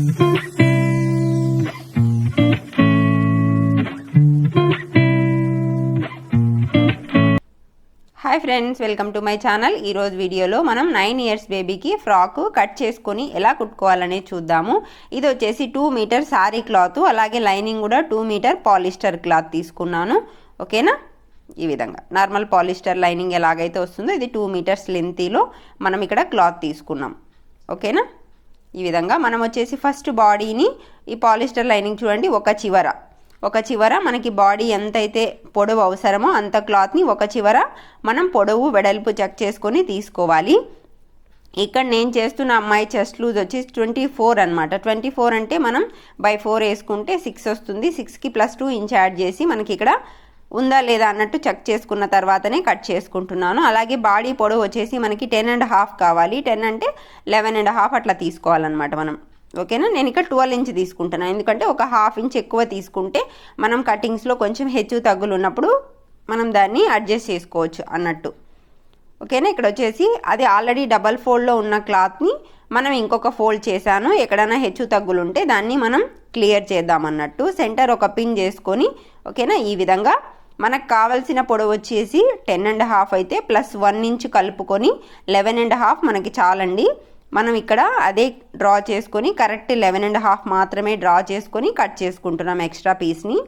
Hi friends, welcome to my channel. ఈరోజు వీడియోలో మనం 9 ఇయర్స్ బేబీకి ఫ్రాక్ కట్ చేసుకొని ఎలా కుట్టుకోవాలనేది చూద్దాము. ఇది వచ్చేసి 2 మీటర్ సారీ క్లాత్, అలాగే లైనింగ్ కూడా 2 మీటర్ పాలిస్టర్ క్లాత్ తీసుకున్నాను. ఓకేనా, ఈ విధంగా నార్మల్ పాలిస్టర్ లైనింగ్ ఎలాగైతే వస్తుందో ఇది 2 మీటర్స్ లెంతీలో మనం ఇక్కడ క్లాత్ తీసుకున్నాం. ఓకేనా, ఈ విధంగా మనం వచ్చేసి ఫస్ట్ బాడీని ఈ పాలిస్టర్ లైనింగ్ చూడండి, ఒక చివర మనకి బాడీ ఎంతైతే పొడవు అవసరమో అంత క్లాత్ని ఒక చివర మనం పొడవు వెడల్పు చెక్ చేసుకొని తీసుకోవాలి. ఇక్కడ నేను చేస్తున్న అమ్మాయి చెస్ట్ లూజ్ వచ్చి 24 అనమాట. 24 అంటే మనం బై 4 వేసుకుంటే 6 వస్తుంది. 6కి +2 ఇంచ్ యాడ్ చేసి మనకి ఇక్కడ ఉందా లేదా అన్నట్టు చెక్ చేసుకున్న తర్వాతనే కట్ చేసుకుంటున్నాను. అలాగే బాడీ పొడవు వచ్చేసి మనకి 10.5 కావాలి. 10 అంటే 11.5 అట్లా తీసుకోవాలన్నమాట మనం. ఓకేనా, నేను ఇక్కడ 12 ఇంచ్ తీసుకుంటున్నాను, ఎందుకంటే ఒక 1/2 ఇంచ్ ఎక్కువ తీసుకుంటే మనం కటింగ్స్లో కొంచెం హెచ్చు తగ్గులు ఉన్నప్పుడు మనం దాన్ని అడ్జస్ట్ చేసుకోవచ్చు అన్నట్టు. ఓకేనా, ఇక్కడ వచ్చేసి అది ఆల్రెడీ డబల్ ఫోల్డ్లో ఉన్న క్లాత్ని మనం ఇంకొక ఫోల్డ్ చేశాను. ఎక్కడైనా హెచ్చు తగ్గులు ఉంటే దాన్ని మనం క్లియర్ చేద్దామన్నట్టు. సెంటర్ ఒక పిన్ చేసుకొని, ఓకేనా, ఈ విధంగా మనకు కావాల్సిన పొడవు వచ్చేసి 10.5 అయితే +1 ఇంచ్ కలుపుకొని 11.5 మనకి చాలండి. మనం ఇక్కడ అదే డ్రా చేసుకొని కరెక్ట్ 11.5 మాత్రమే డ్రా చేసుకొని కట్ చేసుకుంటున్నాం ఎక్స్ట్రా పీస్ని.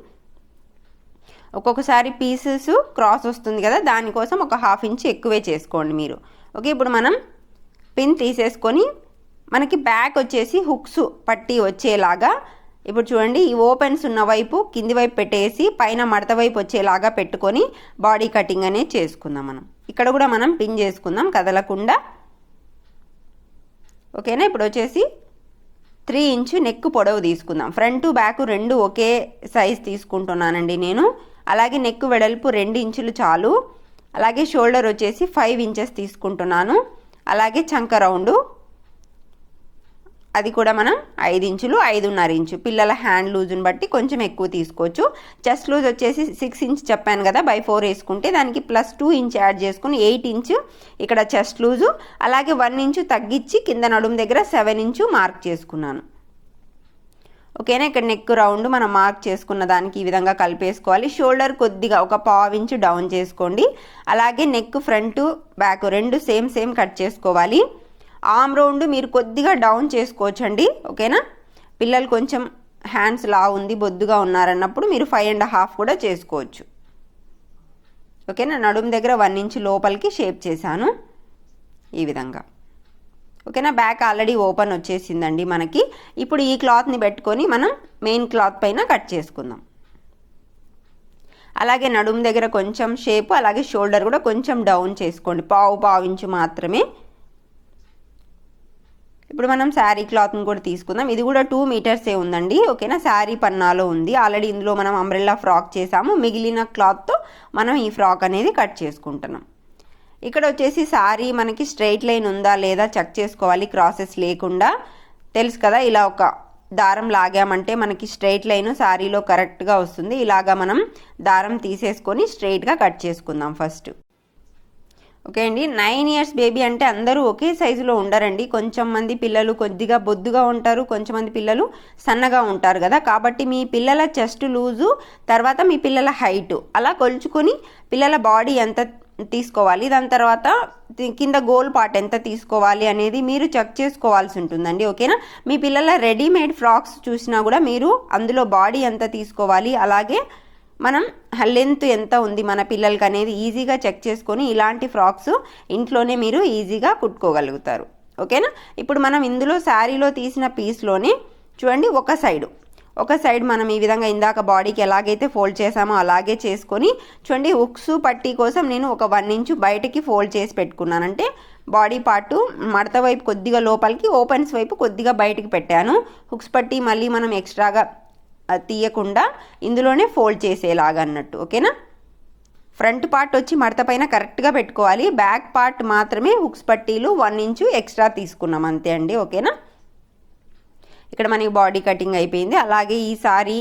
ఒక్కొక్కసారి పీసెస్ క్రాస్ వస్తుంది కదా, దానికోసం ఒక 1/2 ఇంచ్ ఎక్కువే చేసుకోండి మీరు. ఓకే, ఇప్పుడు మనం పిన్ తీసేసుకొని మనకి బ్యాక్ వచ్చేసి హుక్స్ పట్టి వచ్చేలాగా ఇప్పుడు చూడండి, ఈ ఓపెన్స్ ఉన్న వైపు కింది వైపు పెట్టేసి పైన మడత వైపు వచ్చేలాగా పెట్టుకొని బాడీ కటింగ్ అనేది చేసుకుందాం. మనం ఇక్కడ కూడా మనం పిన్ చేసుకుందాం కదలకుండా. ఓకేనా, ఇప్పుడు వచ్చేసి 3 ఇంచ్ నెక్ పొడవు తీసుకుందాం. ఫ్రంట్ బ్యాక్ రెండు ఒకే సైజ్ తీసుకుంటున్నానండి నేను. అలాగే నెక్ వెడల్పు 2 ఇంచులు చాలు. అలాగే షోల్డర్ వచ్చేసి 5 ఇంచెస్ తీసుకుంటున్నాను. అలాగే చంక రౌండ్ అది కూడా మనం 5 ఇంచులు 5.5 ఇంచు, పిల్లల హ్యాండ్ లూజ్ని బట్టి కొంచెం ఎక్కువ తీసుకోవచ్చు. చెస్ట్ లూజ్ వచ్చేసి 6 ఇంచ్ చెప్పాను కదా, బై 4 వేసుకుంటే దానికి +2 ఇంచ్ యాడ్ చేసుకుని 8 ఇంచ్ ఇక్కడ చెస్ట్ లూజు. అలాగే 1 ఇంచు తగ్గించి కింద నడుము దగ్గర 7 ఇంచు మార్క్ చేసుకున్నాను. ఓకేనా, ఇక్కడ నెక్ రౌండ్ మనం మార్క్ చేసుకున్న దానికి ఈ విధంగా కలిపేసుకోవాలి. షోల్డర్ కొద్దిగా ఒక 1/2 ఇంచు డౌన్ చేసుకోండి. అలాగే నెక్ ఫ్రంట్ బ్యాక్ రెండు సేమ్ కట్ చేసుకోవాలి. ఆర్మ్ రౌండ్ మీరు కొద్దిగా డౌన్ చేసుకోవచ్చండి. ఓకేనా, పిల్లలు కొంచెం హ్యాండ్స్ లా ఉంది బొద్దుగా ఉన్నారన్నప్పుడు మీరు 5.5 కూడా చేసుకోవచ్చు. ఓకేనా, నడుము దగ్గర 1 ఇంచ్ లోపలికి షేప్ చేశాను ఈ విధంగా. ఓకేనా, బ్యాక్ ఆల్రెడీ ఓపెన్ వచ్చేసిందండి మనకి. ఇప్పుడు ఈ క్లాత్ని పెట్టుకొని మనం మెయిన్ క్లాత్ పైన కట్ చేసుకుందాం. అలాగే నడుము దగ్గర కొంచెం షేప్, అలాగే షోల్డర్ కూడా కొంచెం డౌన్ చేసుకోండి, 1/2 ఇంచు మాత్రమే. ఇప్పుడు మనం శారీ క్లాత్ని కూడా తీసుకుందాం. ఇది కూడా 2 మీటర్సే ఉందండి. ఓకేనా, శారీ పన్నాలో ఉంది. ఆల్రెడీ ఇందులో మనం అంబ్రెల్లా ఫ్రాక్ చేసాము. మిగిలిన క్లాత్తో మనం ఈ ఫ్రాక్ అనేది కట్ చేసుకుంటున్నాం. ఇక్కడ వచ్చేసి శారీ మనకి స్ట్రైట్ లైన్ ఉందా లేదా చెక్ చేసుకోవాలి, క్రాసెస్ లేకుండా. తెలుసు కదా, ఇలా ఒక దారం లాగామంటే మనకి స్ట్రైట్ లైన్ శారీలో కరెక్ట్గా వస్తుంది. ఇలాగా మనం దారం తీసేసుకొని స్ట్రైట్గా కట్ చేసుకుందాం ఫస్ట్. ఓకే అండి, 9 ఇయర్స్ బేబీ అంటే అందరూ ఒకే సైజులో ఉండరండి. కొంచెం మంది పిల్లలు కొద్దిగా బొద్దుగా ఉంటారు, కొంచెం మంది పిల్లలు సన్నగా ఉంటారు కదా. కాబట్టి మీ పిల్లల చెస్ట్ లూజు, తర్వాత మీ పిల్లల హైటు అలా కొలుచుకొని పిల్లల బాడీ ఎంత తీసుకోవాలి, దాని తర్వాత కింద గోల్ పార్ట్ ఎంత తీసుకోవాలి అనేది మీరు చెక్ చేసుకోవాల్సి ఉంటుందండి. ఓకేనా, మీ పిల్లల రెడీమేడ్ ఫ్రాక్స్ చూసినా కూడా మీరు అందులో బాడీ ఎంత తీసుకోవాలి, అలాగే మనం లెంత్ ఎంత ఉంది మన పిల్లలకి అనేది ఈజీగా చెక్ చేసుకొని ఇలాంటి ఫ్రాక్స్ ఇంట్లోనే మీరు ఈజీగా కుట్టుకోగలుగుతారు. ఓకేనా, ఇప్పుడు మనం ఇందులో శారీలో తీసిన పీస్లోనే చూడండి ఒక సైడ్ మనం ఈ విధంగా ఇందాక బాడీకి ఎలాగైతే ఫోల్డ్ చేసామో అలాగే చేసుకొని చూడండి, హుక్స్ పట్టీ కోసం నేను ఒక 1 ఇంచు బయటకి ఫోల్డ్ చేసి పెట్టుకున్నాను. అంటే బాడీ పార్టు మడత వైపు కొద్దిగా లోపలికి, ఓపెన్స్ వైపు కొద్దిగా బయటికి పెట్టాను. హుక్స్ పట్టీ మళ్ళీ మనం ఎక్స్ట్రాగా తీయకుండా ఇందులోనే ఫోల్డ్ చేసేలాగా అన్నట్టు. ఓకేనా, ఫ్రంట్ పార్ట్ వచ్చి మడత పైన కరెక్ట్గా పెట్టుకోవాలి. బ్యాక్ పార్ట్ మాత్రమే హుక్స్ పట్టీలు 1 ఇంచు ఎక్స్ట్రా తీసుకున్నాం అంతే అండి. ఓకేనా, ఇక్కడ మనకి బాడీ కటింగ్ అయిపోయింది. అలాగే ఈ సారీ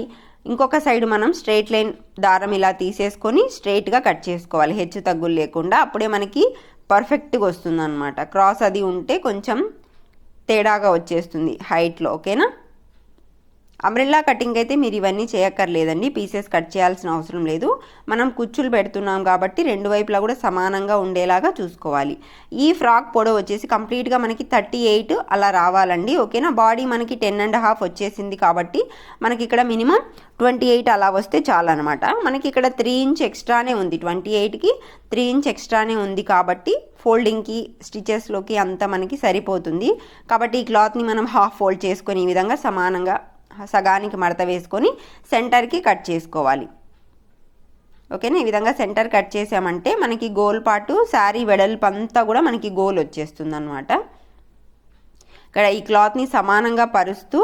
ఇంకొక సైడ్ మనం స్ట్రైట్ లైన్ దారం ఇలా తీసేసుకొని స్ట్రైట్గా కట్ చేసుకోవాలి, హెచ్చు తగ్గులు లేకుండా. అప్పుడే మనకి పర్ఫెక్ట్గా వస్తుంది అనమాట. క్రాస్ అది ఉంటే కొంచెం తేడాగా వచ్చేస్తుంది హైట్లో. ఓకేనా, అంబ్రెల్లా కటింగ్ అయితే మీరు ఇవన్నీ చేయక్కర్లేదండి, పీసెస్ కట్ చేయాల్సిన అవసరం లేదు. మనం కుచ్చులు పెడుతున్నాం కాబట్టి రెండు వైపులా కూడా సమానంగా ఉండేలాగా చూసుకోవాలి. ఈ ఫ్రాక్ పొడవు వచ్చేసి కంప్లీట్గా మనకి 38 అలా రావాలండి. ఓకేనా, బాడీ మనకి 10.5 వచ్చేసింది కాబట్టి మనకి ఇక్కడ మినిమం 28 అలా వస్తే చాలు అనమాట. మనకి ఇక్కడ 3 ఇంచ్ ఎక్స్ట్రానే ఉంది, 28కి 3 ఇంచ్ ఎక్స్ట్రానే ఉంది కాబట్టి ఫోల్డింగ్కి స్టిచెస్లోకి అంతా మనకి సరిపోతుంది. కాబట్టి ఈ క్లాత్ని మనం హాఫ్ ఫోల్డ్ చేసుకొని ఈ విధంగా సమానంగా సగానికి మడత వేసుకొని సెంటర్కి కట్ చేసుకోవాలి. ఓకేనా, ఈ విధంగా సెంటర్ కట్ చేసామంటే మనకి గోల్ పాటు శారీ వెడల్పు అంతా కూడా మనకి గోల్ వచ్చేస్తుంది అనమాట. ఇక్కడ ఈ క్లాత్ని సమానంగా పరుస్తూ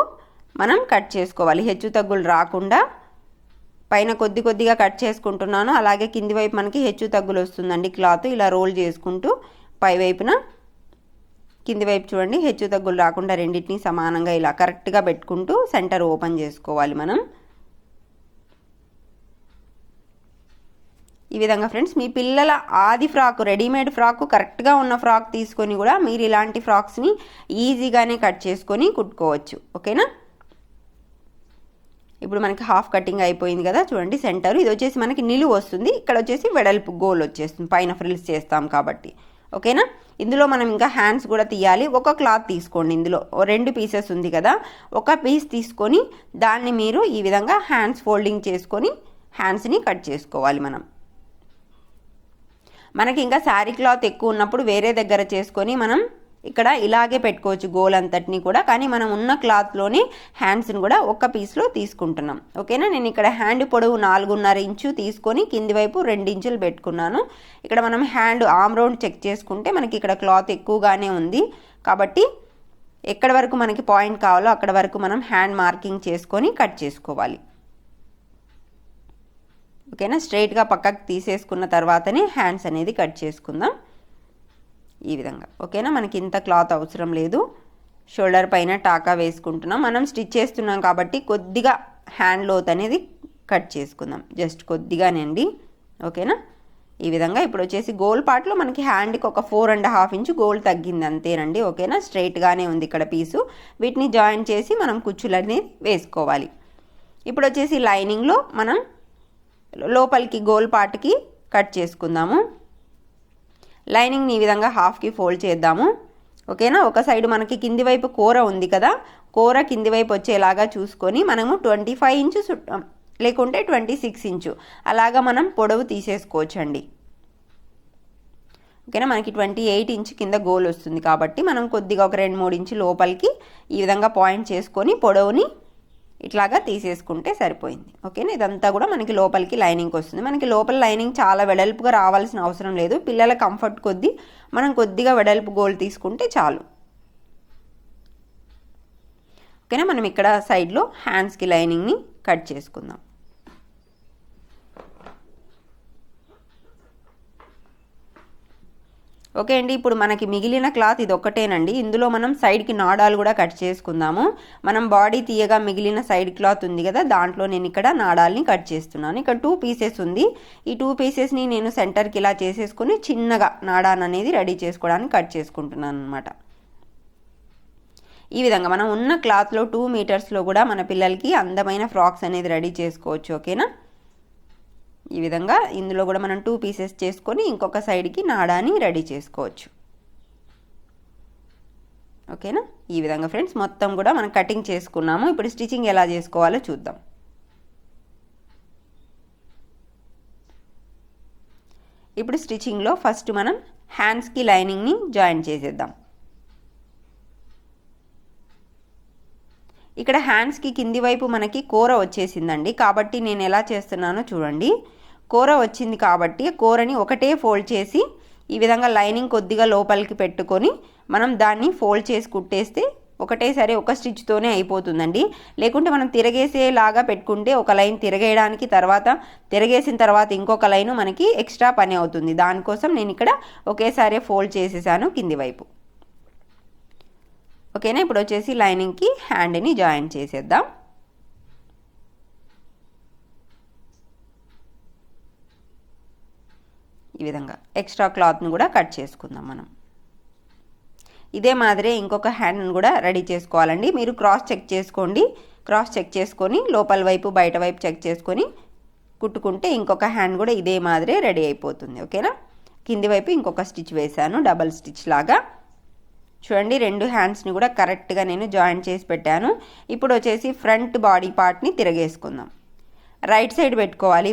మనం కట్ చేసుకోవాలి, హెచ్చు తగ్గులు రాకుండా. పైన కొద్దిగా కట్ చేసుకుంటున్నాను, అలాగే కింది వైపు మనకి హెచ్చు తగ్గులు వస్తుందండి. క్లాత్ ఇలా రోల్ చేసుకుంటూ పై వైపున కింది వైపు చూడండి హెచ్చు తగ్గులు రాకుండా రెండింటిని సమానంగా ఇలా కరెక్ట్గా పెట్టుకుంటూ సెంటర్ ఓపెన్ చేసుకోవాలి మనం. ఈ విధంగా ఫ్రెండ్స్, మీ పిల్లల ఆది ఫ్రాక్, రెడీమేడ్ ఫ్రాక్, కరెక్ట్గా ఉన్న ఫ్రాక్ తీసుకొని కూడా మీరు ఇలాంటి ఫ్రాక్స్ని ఈజీగానే కట్ చేసుకొని కుట్టుకోవచ్చు. ఓకేనా, ఇప్పుడు మనకి హాఫ్ కటింగ్ అయిపోయింది కదా, చూడండి సెంటర్ ఇది వచ్చేసి మనకి నిలువు వస్తుంది, ఇక్కడ వచ్చేసి వెడల్పు గోల్ వచ్చేస్తుంది పైన ఫ్రిల్స్ చేస్తాం కాబట్టి. ఓకేనా, ఇందులో మనం ఇంకా హ్యాండ్స్ కూడా తీయాలి. ఒక క్లాత్ తీసుకోండి, ఇందులో 2 పీసెస్ ఉంది కదా, ఒక పీస్ తీసుకొని దాన్ని మీరు ఈ విధంగా హ్యాండ్స్ ఫోల్డింగ్ చేసుకొని హ్యాండ్స్ని కట్ చేసుకోవాలి. మనకి ఇంకా శారీ క్లాత్ ఎక్కువ ఉన్నప్పుడు వేరే దగ్గర చేసుకొని మనం ఇక్కడ ఇలాగే పెట్టుకోవచ్చు గోల్ అంతటిని కూడా, కానీ మనం ఉన్న క్లాత్లోనే హ్యాండ్స్ని కూడా ఒక పీస్లో తీసుకుంటున్నాం. ఓకేనా, నేను ఇక్కడ హ్యాండ్ పొడవు 4.5 ఇంచు తీసుకొని కింది వైపు 2 ఇంచులు పెట్టుకున్నాను. ఇక్కడ మనం హ్యాండ్ ఆమ్ రౌండ్ చెక్ చేసుకుంటే మనకి ఇక్కడ క్లాత్ ఎక్కువగానే ఉంది కాబట్టి ఎక్కడ వరకు మనకి పాయింట్ కావాలో అక్కడ వరకు మనం హ్యాండ్ మార్కింగ్ చేసుకొని కట్ చేసుకోవాలి. ఓకేనా, స్ట్రైట్గా పక్కకు తీసేసుకున్న తర్వాతనే హ్యాండ్స్ అనేది కట్ చేసుకుందాం ఈ విధంగా. ఓకేనా, మనకి ఇంత క్లాత్ అవసరం లేదు. షోల్డర్ పైన టాకా వేసుకుంటున్నాం, మనం స్టిచ్ చేస్తున్నాం కాబట్టి కొద్దిగా హ్యాండ్ లోత్ అనేది కట్ చేసుకుందాం, జస్ట్ కొద్దిగానండి. ఓకేనా, ఈ విధంగా ఇప్పుడు వచ్చేసి గోల్ పార్ట్లో మనకి హ్యాండ్కి ఒక 4.5 ఇంచు గోల్ తగ్గింది అంతేనండి. ఓకేనా, స్ట్రైట్గానే ఉంది ఇక్కడ పీసు. వీటిని జాయిన్ చేసి మనం కుచ్చులు అనేది వేసుకోవాలి. ఇప్పుడు వచ్చేసి లైనింగ్లో మనం లోపలికి గోల్ పార్ట్కి కట్ చేసుకుందాము. లైనింగ్ని ఈ విధంగా హాఫ్కి ఫోల్డ్ చేద్దాము. ఓకేనా, ఒక సైడ్ మనకి కింది వైపు కూర ఉంది కదా, కూర కింది వైపు వచ్చేలాగా చూసుకొని మనము 25 ఇంచు లేకుంటే 26 ఇంచు అలాగా మనం పొడవు తీసేసుకోవచ్చండి. ఓకేనా, మనకి 28 ఇంచు కింద గోల్ వస్తుంది కాబట్టి మనం కొద్దిగా ఒక 2-3 ఇంచు లోపలికి ఈ విధంగా పాయింట్ చేసుకొని పొడవుని ఇట్లాగా తీసేసుకుంటే సరిపోయింది. ఓకేనా, ఇదంతా కూడా మనకి లోపలికి లైనింగ్కి వస్తుంది. మనకి లోపల లైనింగ్ చాలా వెడల్పుగా రావాల్సిన అవసరం లేదు, పిల్లల కంఫర్ట్ కొద్దీ మనం కొద్దిగా వెడల్పు గోల్ తీసుకుంటే చాలు. ఓకేనా, మనం ఇక్కడ సైడ్లో హ్యాండ్స్కి లైనింగ్ని కట్ చేసుకుందాం. ఓకే అండి, ఇప్పుడు మనకి మిగిలిన క్లాత్ ఇది ఒక్కటేనండి. ఇందులో మనం సైడ్కి నాడాలు కూడా కట్ చేసుకుందాము. మనం బాడీ తీయగా మిగిలిన సైడ్ క్లాత్ ఉంది కదా, దాంట్లో నేను ఇక్కడ నాడాల్ని కట్ చేస్తున్నాను. ఇక్కడ 2 పీసెస్ ఉంది, ఈ 2 పీసెస్ని నేను సెంటర్కి ఇలా చేసేసుకుని చిన్నగా నాడాన్ అనేది రెడీ చేసుకోవడానికి కట్ చేసుకుంటున్నాను అనమాట. ఈ విధంగా మనం ఉన్న క్లాత్లో 2 మీటర్స్లో కూడా మన పిల్లలకి అందమైన ఫ్రాక్స్ అనేది రెడీ చేసుకోవచ్చు. ఓకేనా, ఈ విధంగా ఇందులో కూడా మనం 2 పీసెస్ చేసుకొని ఇంకొక సైడ్కి నాడాని రెడీ చేసుకోవచ్చు. ఓకేనా, ఈ విధంగా ఫ్రెండ్స్ మొత్తం కూడా మనం కటింగ్ చేసుకున్నాము. ఇప్పుడు స్టిచ్చింగ్ ఎలా చేసుకోవాలో చూద్దాం. ఇప్పుడు స్టిచ్చింగ్లో ఫస్ట్ మనం హ్యాండ్స్కి లైనింగ్ని జాయిన్ చేసేద్దాం. ఇక్కడ హ్యాండ్స్కి కింది వైపు మనకి కూర వచ్చేసిందండి, కాబట్టి నేను ఎలా చేస్తున్నానో చూడండి. కూర వచ్చింది కాబట్టి కూరని ఒకటే ఫోల్డ్ చేసి ఈ విధంగా లైనింగ్ కొద్దిగా లోపలికి పెట్టుకొని మనం దాన్ని ఫోల్డ్ చేసి కుట్టేస్తే ఒకటేసారి ఒక స్టిచ్తోనే అయిపోతుందండి. లేకుంటే మనం తిరగేసేలాగా పెట్టుకుంటే ఒక లైన్ తిరగేయడానికి తిరగేసిన తర్వాత ఇంకొక లైన్ మనకి ఎక్స్ట్రా పని అవుతుంది. దానికోసం నేను ఇక్కడ ఒకేసారి ఫోల్డ్ చేసేసాను కింది వైపు. ఓకేనా, ఇప్పుడు వచ్చేసి లైనింగ్కి హ్యాండ్ని జాయిన్ చేసేద్దాం. ఈ విధంగా ఎక్స్ట్రా క్లాత్ని కూడా కట్ చేసుకుందాం మనం. ఇదే మాదిరే ఇంకొక హ్యాండ్ని కూడా రెడీ చేసుకోవాలండి. మీరు క్రాస్ చెక్ చేసుకోండి. క్రాస్ చెక్ చేసుకొని లోపల వైపు బయట వైపు చెక్ చేసుకొని కుట్టుకుంటే ఇంకొక హ్యాండ్ కూడా ఇదే మాదిరే రెడీ అయిపోతుంది. ఓకేనా. కింది వైపు ఇంకొక స్టిచ్ వేసాను, డబల్ స్టిచ్ లాగా. చూడండి, 2 హ్యాండ్స్ని కూడా కరెక్ట్గా నేను జాయిన్ చేసి పెట్టాను. ఇప్పుడు వచ్చేసి ఫ్రంట్ బాడీ పార్ట్ని తిరగేసుకుందాం. రైట్ సైడ్ పెట్టుకోవాలి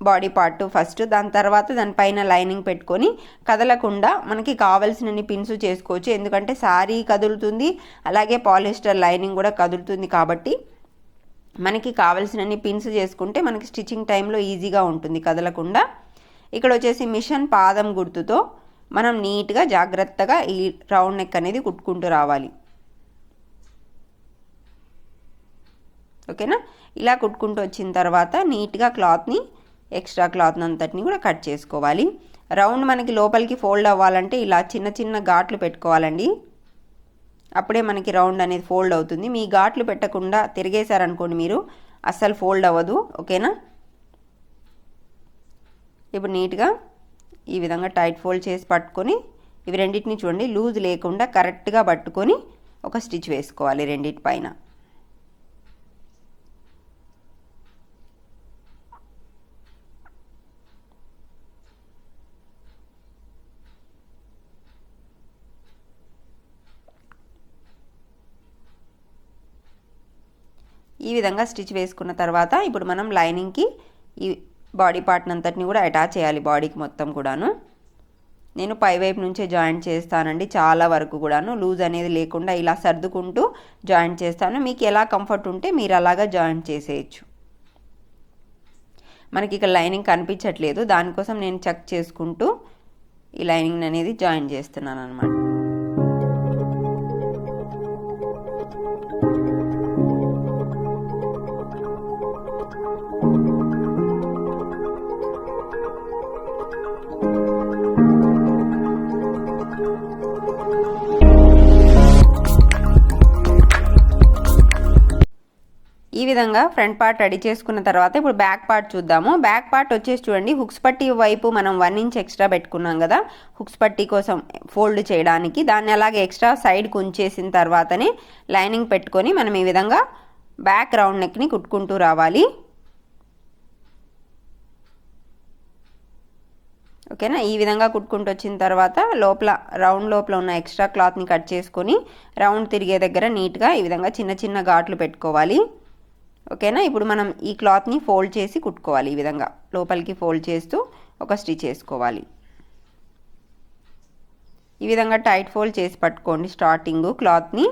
బాడీ పార్ట్ ఫస్ట్, దాని తర్వాత దానిపైన లైనింగ్ పెట్టుకొని కదలకుండా మనకి కావాల్సినన్ని పిన్స్ చేసుకోవచ్చు. ఎందుకంటే శారీ కదులుతుంది, అలాగే పాలిస్టర్ లైనింగ్ కూడా కదులుతుంది కాబట్టి మనకి కావాల్సినన్ని పిన్స్ చేసుకుంటే మనకి స్టిచ్చింగ్ టైంలో ఈజీగా ఉంటుంది కదలకుండా. ఇక్కడ వచ్చేసి మిషన్ పాదం గుర్తుతో మనం నీట్గా జాగ్రత్తగా ఈ రౌండ్ నెక్ అనేది కుట్టుకుంటూ రావాలి. ఓకేనా. ఇలా కుట్టుకుంటూ వచ్చిన తర్వాత నీట్గా క్లాత్ని, ఎక్స్ట్రా క్లాత్ని అంతటిని కూడా కట్ చేసుకోవాలి. రౌండ్ మనకి లోపలికి ఫోల్డ్ అవ్వాలంటే ఇలా చిన్న చిన్న ఘాట్లు పెట్టుకోవాలండి. అప్పుడే మనకి రౌండ్ అనేది ఫోల్డ్ అవుతుంది. మీ ఘాట్లు పెట్టకుండా తిరిగేశారనుకోండి మీరు, అస్సలు ఫోల్డ్ అవ్వదు. ఓకేనా. ఇప్పుడు నీట్గా ఈ విధంగా టైట్ ఫోల్డ్ చేసి పట్టుకొని ఇవి రెండింటిని చూడండి లూజ్ లేకుండా కరెక్ట్గా పట్టుకొని ఒక స్టిచ్ వేసుకోవాలి రెండింటి పైన. ఈ విధంగా స్టిచ్ వేసుకున్న తర్వాత ఇప్పుడు మనం లైనింగ్కి ఈ బాడీ పార్ట్ అంతటిని కూడా అటాచ్ చేయాలి, బాడీకి మొత్తం కూడాను. నేను పై వైపు నుంచే జాయింట్ చేస్తానండి, చాలా వరకు కూడాను లూజ్ అనేది లేకుండా ఇలా సర్దుకుంటూ జాయింట్ చేస్తాను. మీకు ఎలా కంఫర్ట్ ఉంటే మీరు అలాగా జాయింట్ చేసేయచ్చు. మనకి ఇక్కడ లైనింగ్ కనిపించట్లేదు, దానికోసం నేను చెక్ చేసుకుంటూ ఈ లైనింగ్ అనేది జాయింట్ చేస్తున్నాను అనమాట. ఈ విధంగా ఫ్రంట్ పార్ట్ రెడీ చేసుకున్న తర్వాత ఇప్పుడు బ్యాక్ పార్ట్ చూద్దాము. బ్యాక్ పార్ట్ వచ్చేసి చూడండి, హుక్స్ పట్టీ వైపు మనం 1 ఇంచ్ ఎక్స్ట్రా పెట్టుకున్నాం కదా హుక్స్ పట్టీ కోసం ఫోల్డ్ చేయడానికి. దాన్ని అలాగే ఎక్స్ట్రా సైడ్కి ఉంచేసిన తర్వాతనే లైనింగ్ పెట్టుకొని మనం ఈ విధంగా బ్యాక్ రౌండ్ నెక్ని కుట్టుకుంటూ రావాలి. ఓకేనా. ఈ విధంగా కుట్టుకుంటూ వచ్చిన తర్వాత రౌండ్ లోపల ఉన్న ఎక్స్ట్రా క్లాత్ని కట్ చేసుకొని రౌండ్ తిరిగే దగ్గర నీట్గా ఈ విధంగా చిన్న చిన్న ఘాట్లు పెట్టుకోవాలి. ఓకేనా. ఇప్పుడు మనం ఈ క్లాత్ని ఫోల్డ్ చేసి కుట్టుకోవాలి. ఈ విధంగా లోపలికి ఫోల్డ్ చేస్తూ ఒక స్టిచ్ వేసుకోవాలి. ఈ విధంగా టైట్ ఫోల్డ్ చేసి పట్టుకోండి స్టార్టింగ్ క్లాత్ని.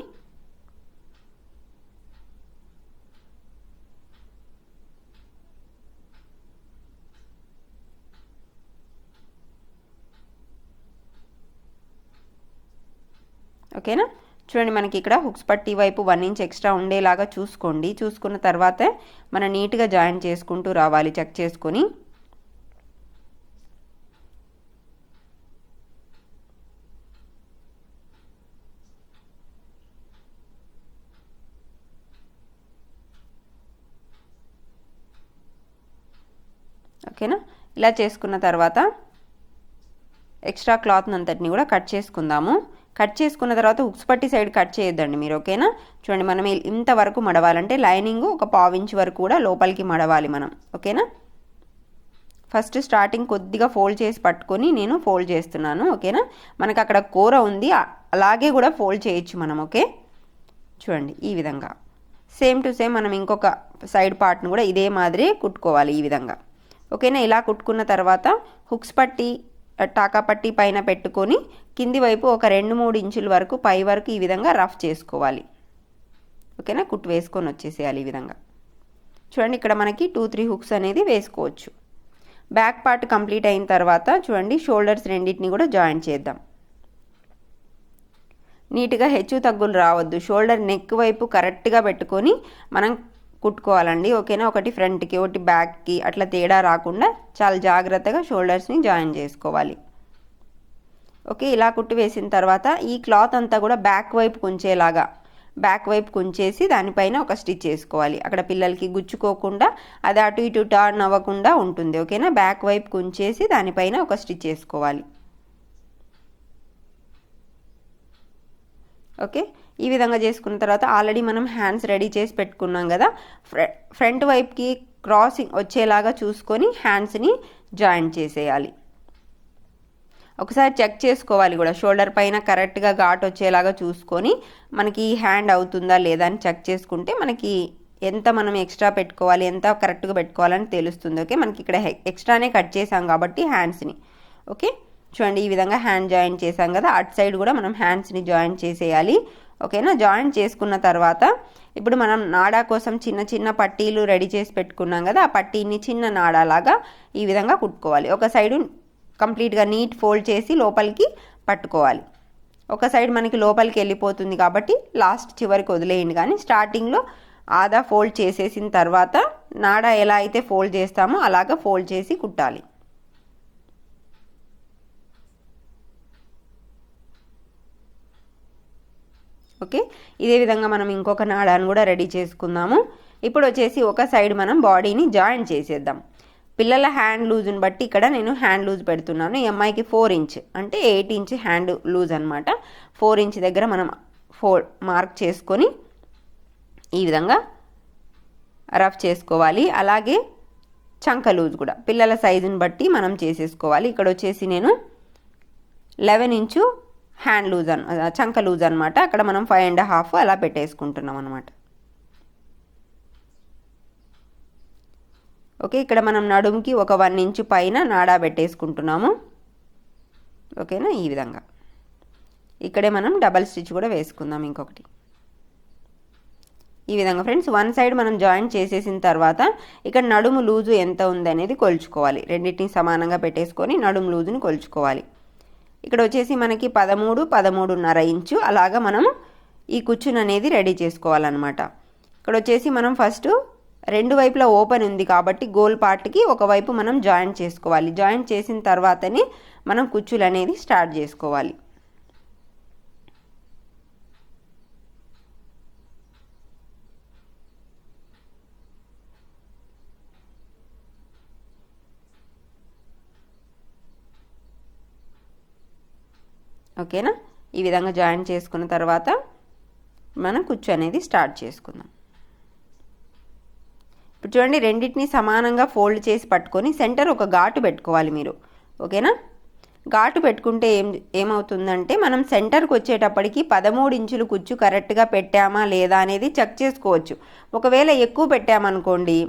ఓకేనా. చూడండి, మనకి ఇక్కడ హుక్స్ పట్టీ వైపు 1 ఇంచ్ ఎక్స్ట్రా ఉండేలాగా చూసుకోండి. చూసుకున్న తర్వాత మనం నీట్గా జాయిన్ చేసుకుంటూ రావాలి చెక్ చేసుకొని. ఓకేనా. ఇలా చేసుకున్న తర్వాత ఎక్స్ట్రా క్లాత్ అంతటిని కూడా కట్ చేసుకుందాము. కట్ చేసుకున్న తర్వాత హుక్స్ పట్టీ సైడ్ కట్ చేయొద్దండి మీరు. ఓకేనా. చూడండి, మనం ఇంతవరకు మడవాలంటే లైనింగ్ ఒక 1/4 ఇంచ్ వరకు కూడా లోపలికి మడవాలి మనం. ఓకేనా. ఫస్ట్ స్టార్టింగ్ కొద్దిగా ఫోల్డ్ చేసి పట్టుకొని నేను ఫోల్డ్ చేస్తున్నాను. ఓకేనా. మనకు అక్కడ కూర ఉంది, అలాగే కూడా ఫోల్డ్ చేయొచ్చు మనం. ఓకే. చూడండి, ఈ విధంగా సేమ్ టు సేమ్ మనం ఇంకొక సైడ్ పార్ట్ను కూడా ఇదే మాదిరి కుట్టుకోవాలి ఈ విధంగా. ఓకేనా. ఇలా కుట్టుకున్న తర్వాత హుక్స్ పట్టీ టాకా పట్టీ పైన పెట్టుకొని కింది వైపు ఒక 2-3 ఇంచుల వరకు పై వరకు ఈ విధంగా రఫ్ చేసుకోవాలి. ఓకేనా. కుట్టు వేసుకొని వచ్చేసేయాలి ఈ విధంగా. చూడండి, ఇక్కడ మనకి 2-3 హుక్స్ అనేది వేసుకోవచ్చు. బ్యాక్ పార్ట్ కంప్లీట్ అయిన తర్వాత చూడండి, షోల్డర్స్ రెండింటిని కూడా జాయింట్ చేద్దాం. నీట్గా హెచ్చు తగ్గులు రావద్దు, షోల్డర్ నెక్ వైపు కరెక్ట్గా పెట్టుకొని మనం కుట్టుకోవాలండి. ఓకేనా. ఒకటి ఫ్రంట్కి ఒకటి బ్యాక్కి అట్లా తేడా రాకుండా చాలా జాగ్రత్తగా షోల్డర్స్ని జాయిన్ చేసుకోవాలి. ఓకే. ఇలా కుట్టి వేసిన తర్వాత ఈ క్లాత్ అంతా కూడా బ్యాక్ వైపు కుంచేసి దానిపైన ఒక స్టిచ్ చేసుకోవాలి. అక్కడ పిల్లలకి గుచ్చుకోకుండా అది అటు ఇటు టర్న్ అవ్వకుండా ఉంటుంది. ఓకేనా. బ్యాక్ వైపు కుంచేసి దానిపైన ఒక స్టిచ్ చేసుకోవాలి. ఓకే, ఈ విధంగా చేసుకున్న తర్వాత ఆల్రెడీ మనం హ్యాండ్స్ రెడీ చేసి పెట్టుకున్నాం కదా, ఫ్రంట్ వైపుకి క్రాసింగ్ వచ్చేలాగా చూసుకొని హ్యాండ్స్ని జాయింట్ చేసేయాలి. ఒకసారి చెక్ చేసుకోవాలి కూడా, షోల్డర్ పైన కరెక్ట్గా ఘాట్ వచ్చేలాగా చూసుకొని మనకి హ్యాండ్ అవుతుందా లేదా అని చెక్ చేసుకుంటే మనకి ఎంత మనం ఎక్స్ట్రా పెట్టుకోవాలి, ఎంత కరెక్ట్గా పెట్టుకోవాలని తెలుస్తుంది. ఓకే, మనకి ఇక్కడ ఎక్స్ట్రానే కట్ చేసాం కాబట్టి హ్యాండ్స్ని. ఓకే, చూడండి ఈ విధంగా హ్యాండ్ జాయింట్ చేసాం కదా, అటు సైడ్ కూడా మనం హ్యాండ్స్ని జాయింట్ చేసేయాలి. ఓకేనా, జాయింట్ చేసుకున్న తర్వాత ఇప్పుడు మనం నాడా కోసం చిన్న చిన్న పట్టీలు రెడీ చేసి పెట్టుకున్నాం కదా, ఆ పట్టీని చిన్న నాడాలాగా ఈ విధంగా కుట్టుకోవాలి. ఒక సైడు కంప్లీట్గా నీట్ ఫోల్డ్ చేసి లోపలికి పట్టుకోవాలి. ఒక సైడ్ మనకి లోపలికి వెళ్ళిపోతుంది కాబట్టి లాస్ట్ చివరికి వదిలేయండి, కానీ స్టార్టింగ్లో ఆదా ఫోల్డ్ చేసేసిన తర్వాత నాడా ఎలా అయితే ఫోల్డ్ చేస్తామో అలాగా ఫోల్డ్ చేసి కుట్టాలి. ఓకే, ఇదే విధంగా మనం ఇంకొక నాడాను కూడా రెడీ చేసుకుందాము. ఇప్పుడు వచ్చేసి ఒక సైడ్ మనం బాడీని జాయింట్ చేసేద్దాం. పిల్లల హ్యాండ్ లూజ్ని బట్టి ఇక్కడ నేను హ్యాండ్ లూజ్ పెడుతున్నాను. ఈ అమ్మాయికి 4 ఇంచ్ అంటే 8 ఇంచ్ హ్యాండ్ లూజ్ అనమాట. 4 ఇంచ్ దగ్గర మనం మార్క్ చేసుకొని ఈ విధంగా రఫ్ చేసుకోవాలి. అలాగే చంక లూజ్ కూడా పిల్లల సైజుని బట్టి మనం చేసేసుకోవాలి. ఇక్కడ వచ్చేసి నేను 11 ఇంచు హ్యాండ్ లూజ్ చంక లూజ్ అనమాట. అక్కడ మనం 5.5 అలా పెట్టేసుకుంటున్నాం అనమాట. ఓకే, ఇక్కడ మనం నడుముకి ఒక 1 ఇంచు పైన నాడా పెట్టేసుకుంటున్నాము. ఓకేనా, ఈ విధంగా ఇక్కడే మనం డబల్ స్టిచ్ కూడా వేసుకుందాం ఇంకొకటి. ఈ విధంగా ఫ్రెండ్స్, వన్ సైడ్ మనం జాయింట్ చేసేసిన తర్వాత ఇక్కడ నడుము లూజు ఎంత ఉంది అనేది కొలుచుకోవాలి. రెండింటిని సమానంగా పెట్టేసుకొని నడుము లూజుని కొలుచుకోవాలి. ఇక్కడ వచ్చేసి మనకి 13, 13.5 ఇంచు అలాగా మనం ఈ కుచ్చును అనేది రెడీ చేసుకోవాలన్నమాట. ఇక్కడ వచ్చేసి మనం ఫస్ట్ రెండు వైపులా ఓపెన్ ఉంది కాబట్టి గోల్ పార్ట్కి ఒకవైపు మనం జాయింట్ చేసుకోవాలి. జాయింట్ చేసిన తర్వాతనే మనం కుచ్చులు అనేది స్టార్ట్ చేసుకోవాలి. ఓకేనా, ఈ విధంగా జాయింట్ చేసుకున్న తర్వాత మనం కుచ్చు అనేది స్టార్ట్ చేసుకుందాం. ఇప్పుడు చూడండి, రెండింటిని సమానంగా ఫోల్డ్ చేసి పట్టుకొని సెంటర్ ఒక ఘాటు పెట్టుకోవాలి మీరు. ఓకేనా, ఘాటు పెట్టుకుంటే ఏమవుతుందంటే మనం సెంటర్కి వచ్చేటప్పటికి 13 ఇంచులు కుచ్చు కరెక్ట్గా పెట్టామా లేదా అనేది చెక్ చేసుకోవచ్చు. ఒకవేళ ఎక్కువ పెట్టామనుకోండి,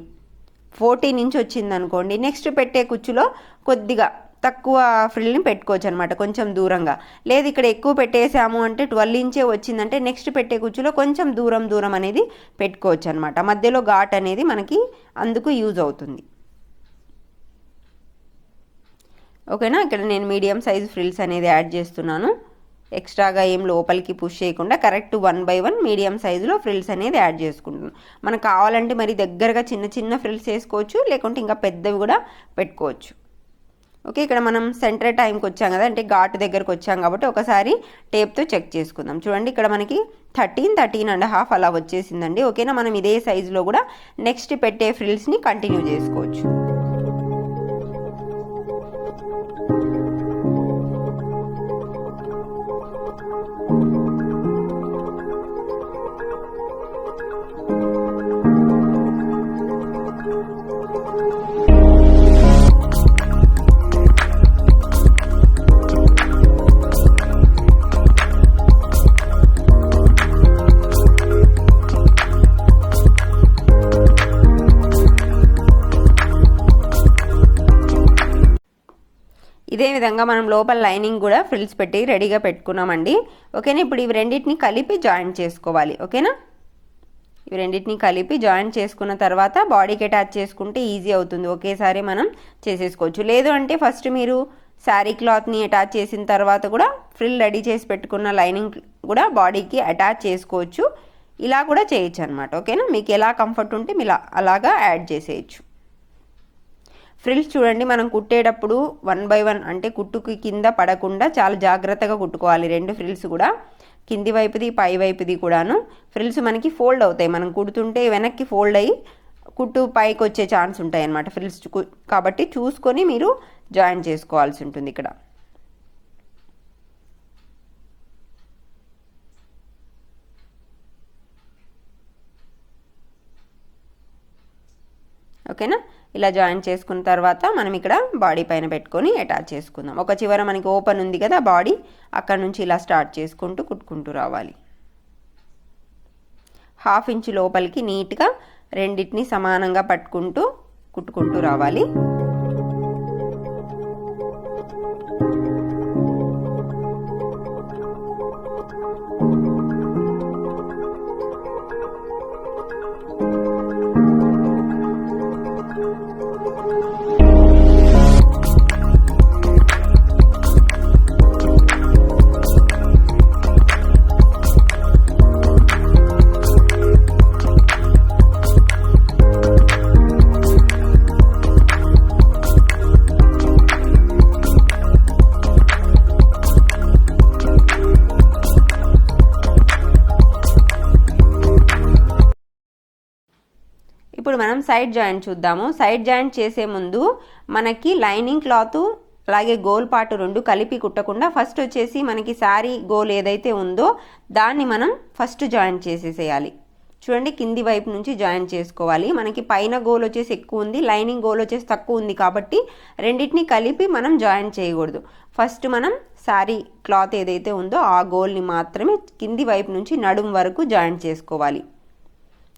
14 ఇంచ్ వచ్చిందనుకోండి, నెక్స్ట్ పెట్టే కుచ్చులో కొద్దిగా తక్కువ ఫ్రిల్ని పెట్టుకోవచ్చు అనమాట, కొంచెం దూరంగా. లేదు ఇక్కడ ఎక్కువ పెట్టేసాము అంటే 12 ఇంచే వచ్చిందంటే నెక్స్ట్ పెట్టే కుచ్చులో కొంచెం దూరం అనేది పెట్టుకోవచ్చు అనమాట. మధ్యలో ఘాట్ అనేది మనకి అందుకు యూజ్ అవుతుంది. ఓకేనా, ఇక్కడ నేను మీడియం సైజ్ ఫ్రిల్స్ అనేది యాడ్ చేస్తున్నాను. ఎక్స్ట్రాగా ఏం లోపలికి పుష్ చేయకుండా కరెక్ట్ 1 by 1 మీడియం సైజులో ఫ్రిల్స్ అనేది యాడ్ చేసుకుంటున్నాను. మనకు కావాలంటే మరి దగ్గరగా చిన్న ఫ్రిల్స్ వేసుకోవచ్చు, లేకుంటే ఇంకా పెద్దవి కూడా పెట్టుకోవచ్చు. ఓకే, ఇక్కడ మనం సెంటర్ టైంకి వచ్చాం కదా, అంటే ఘాటు దగ్గరకు వచ్చాం కాబట్టి ఒకసారి టేప్తో చెక్ చేసుకుందాం. చూడండి, ఇక్కడ మనకి 13.5 అలా వచ్చేసిందండి. ఓకేనా, మనం ఇదే సైజులో కూడా నెక్స్ట్ పెట్టే ఫ్రిల్స్ని కంటిన్యూ చేసుకోవచ్చు. ఇదే విధంగా మనం లోపల లైనింగ్ కూడా ఫ్రిల్స్ పెట్టి రెడీగా పెట్టుకున్నామండి. ఓకేనా, ఇప్పుడు ఇవి రెండింటిని కలిపి జాయింట్ చేసుకోవాలి. ఓకేనా, ఇవి రెండింటిని కలిపి జాయింట్ చేసుకున్న తర్వాత బాడీకి అటాచ్ చేసుకుంటే ఈజీ అవుతుంది. ఒకేసారి మనం చేసేసుకోవచ్చు. లేదు అంటే ఫస్ట్ మీరు శారీ క్లాత్ని అటాచ్ చేసిన తర్వాత కూడా ఫ్రిల్ రెడీ చేసి పెట్టుకున్న లైనింగ్ కూడా బాడీకి అటాచ్ చేసుకోవచ్చు. ఇలా కూడా చేయొచ్చు అనమాట. ఓకేనా, మీకు ఎలా కంఫర్ట్ ఉంటే మీరు అలాగా యాడ్ చేసేయచ్చు. ఫ్రిల్స్ చూడండి, మనం కుట్టేటప్పుడు 1 by 1 అంటే కుట్టుకి కింద పడకుండా చాలా జాగ్రత్తగా కుట్టుకోవాలి. రెండు ఫ్రిల్స్ కూడా కింది వైపుది పై వైపుది కూడాను ఫ్రిల్స్ మనకి ఫోల్డ్ అవుతాయి. మనం కుడుతుంటే వెనక్కి ఫోల్డ్ అయ్యి కుట్టు పైకి వచ్చే ఛాన్స్ ఉంటాయి అన్నమాట ఫ్రిల్స్. కాబట్టి చూసుకొని మీరు జాయిన్ చేసుకోవాల్సి ఉంటుంది ఇక్కడ. ఓకేనా. ఇలా జాయిన్ చేసుకున్న తర్వాత మనం ఇక్కడ బాడీ పైన పెట్టుకొని అటాచ్ చేసుకుందాం. ఒక చివర మనకి ఓపెన్ ఉంది కదా బాడీ, అక్కడ నుంచి ఇలా స్టార్ట్ చేసుకుంటూ కుట్టుకుంటూ రావాలి. 1/2 ఇంచ్ లోపలికి నీట్గా రెండింటిని సమానంగా పట్టుకుంటూ కుట్టుకుంటూ రావాలి. ఇప్పుడు మనం సైడ్ జాయింట్ చూద్దాము. సైడ్ జాయింట్ చేసే ముందు మనకి లైనింగ్ క్లాత్ అలాగే గోల్ పార్ట్ రెండు కలిపి కుట్టకుండా ఫస్ట్ వచ్చేసి మనకి శారీ గోల్ ఏదైతే ఉందో దాన్ని మనం ఫస్ట్ జాయింట్ చేసేసేయాలి. చూడండి, కింది వైపు నుంచి జాయింట్ చేసుకోవాలి. మనకి పైన గోల్ వచ్చేసి ఎక్కువ ఉంది, లైనింగ్ గోల్ వచ్చేసి తక్కువ ఉంది కాబట్టి రెండింటిని కలిపి మనం జాయింట్ చేయకూడదు. ఫస్ట్ మనం శారీ క్లాత్ ఏదైతే ఉందో ఆ గోల్ని మాత్రమే కింది వైపు నుంచి నడుం వరకు జాయింట్ చేసుకోవాలి.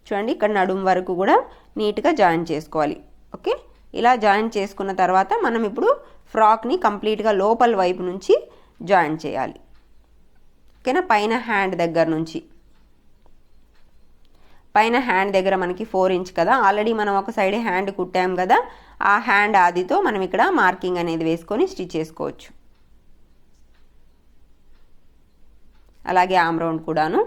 చూడండి, ఇక్కడ నడుం వరకు కూడా నీట్గా జాయిన్ చేసుకోవాలి. ఓకే, ఇలా జాయిన్ చేసుకున్న తర్వాత మనం ఇప్పుడు ఫ్రాక్ని కంప్లీట్గా లోపల వైపు నుంచి జాయిన్ చేయాలి. ఓకేనా, పైన హ్యాండ్ దగ్గర నుంచి. పైన హ్యాండ్ దగ్గర మనకి 4 ఇంచ్ కదా, ఆల్రెడీ మనం ఒక సైడ్ హ్యాండ్ కుట్టాం కదా, ఆ హ్యాండ్ ఆదితో మనం ఇక్కడ మార్కింగ్ అనేది వేసుకొని స్టిచ్ చేసుకోవచ్చు. అలాగే ఆమ్ రౌండ్ కూడాను.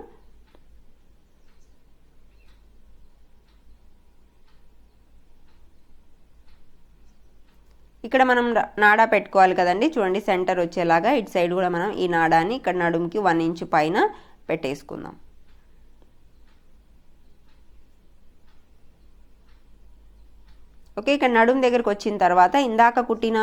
ఇక్కడ మనం నాడా పెట్టుకోవాలి కదండి. చూడండి, సెంటర్ వచ్చేలాగా ఇటు సైడ్ కూడా మనం ఈ నాడాన్ని ఇక్కడ నడుముకి 1 ఇంచ్ పైన పెట్టేసుకుందాం. ఓకే, ఇక్కడ నడుము దగ్గరకు వచ్చిన తర్వాత ఇందాక కుట్టిన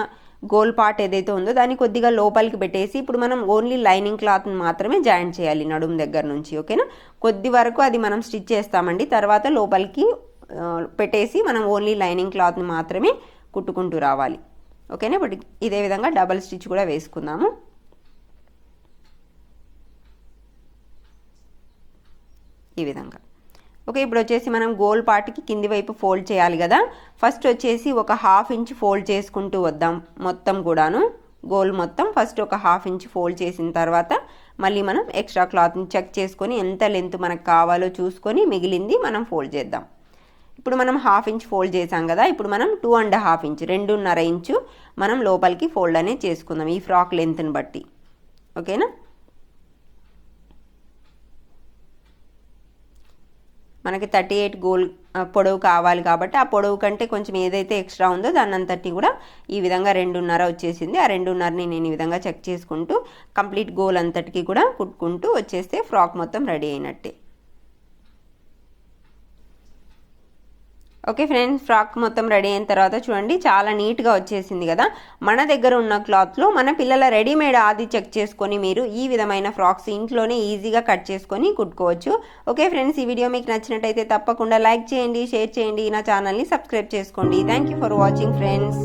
గోల్ పార్ట్ ఏదైతే ఉందో దాన్ని కొద్దిగా లోపలికి పెట్టేసి ఇప్పుడు మనం ఓన్లీ లైనింగ్ క్లాత్ని మాత్రమే జాయిన్ చేయాలి నడుము దగ్గర నుంచి. ఓకేనా, కొద్ది వరకు అది మనం స్టిచ్ చేస్తామండి, తర్వాత లోపలికి పెట్టేసి మనం ఓన్లీ లైనింగ్ క్లాత్ని మాత్రమే కుట్టుకుంటూ రావాలి. ఓకేనా, ఇప్పుడు ఇదే విధంగా డబల్ స్టిచ్ కూడా వేసుకుందాము. ఈ విధంగా. ఓకే, ఇప్పుడు వచ్చేసి మనం గోల్ పార్ట్కి కింది వైపు ఫోల్డ్ చేయాలి కదా. ఫస్ట్ వచ్చేసి ఒక 1/2 ఇంచ్ ఫోల్డ్ చేసుకుంటూ వద్దాం మొత్తం కూడాను. గోల్ మొత్తం ఫస్ట్ ఒక 1/2 ఇంచ్ ఫోల్డ్ చేసిన తర్వాత మళ్ళీ మనం ఎక్స్ట్రా క్లాత్ని చెక్ చేసుకొని ఎంత లెంత్ మనకు కావాలో చూసుకొని మిగిలింది మనం ఫోల్డ్ చేద్దాం. ఇప్పుడు మనం 1/2 ఇంచ్ ఫోల్డ్ చేసాం కదా, ఇప్పుడు మనం 2.5 ఇంచ్ 2.5 ఇంచు మనం లోపలికి ఫోల్డ్ అనేది చేసుకుందాం ఈ ఫ్రాక్ లెంత్ని బట్టి. ఓకేనా, మనకి 38 గోల్ పొడవు కావాలి కాబట్టి ఆ పొడవు కంటే కొంచెం ఏదైతే ఎక్స్ట్రా ఉందో దాన్ని అంతటిని కూడా ఈ విధంగా 2.5 వచ్చేసింది. ఆ 2.5ని నేను ఈ విధంగా చెక్ చేసుకుంటూ కంప్లీట్ గోల్ అంతటికి కూడా కుట్టుకుంటూ వచ్చేస్తే ఫ్రాక్ మొత్తం రెడీ అయినట్టే. ఓకే ఫ్రెండ్స్, ఫ్రాక్ మొత్తం రెడీ అయిన తర్వాత చూడండి చాలా నీట్గా వచ్చేసింది కదా. మన దగ్గర ఉన్న క్లాత్లో మన పిల్లల రెడీమేడ్ ఆది చెక్ చేసుకొని మీరు ఈ విధమైన ఫ్రాక్స్ ఇంట్లోనే ఈజీగా కట్ చేసుకొని కుట్టుకోవచ్చు. ఓకే ఫ్రెండ్స్, ఈ వీడియో మీకు నచ్చినట్టయితే తప్పకుండా లైక్ చేయండి, షేర్ చేయండి, నా ఛానల్ని సబ్స్క్రైబ్ చేసుకోండి. Thank you for watching friends.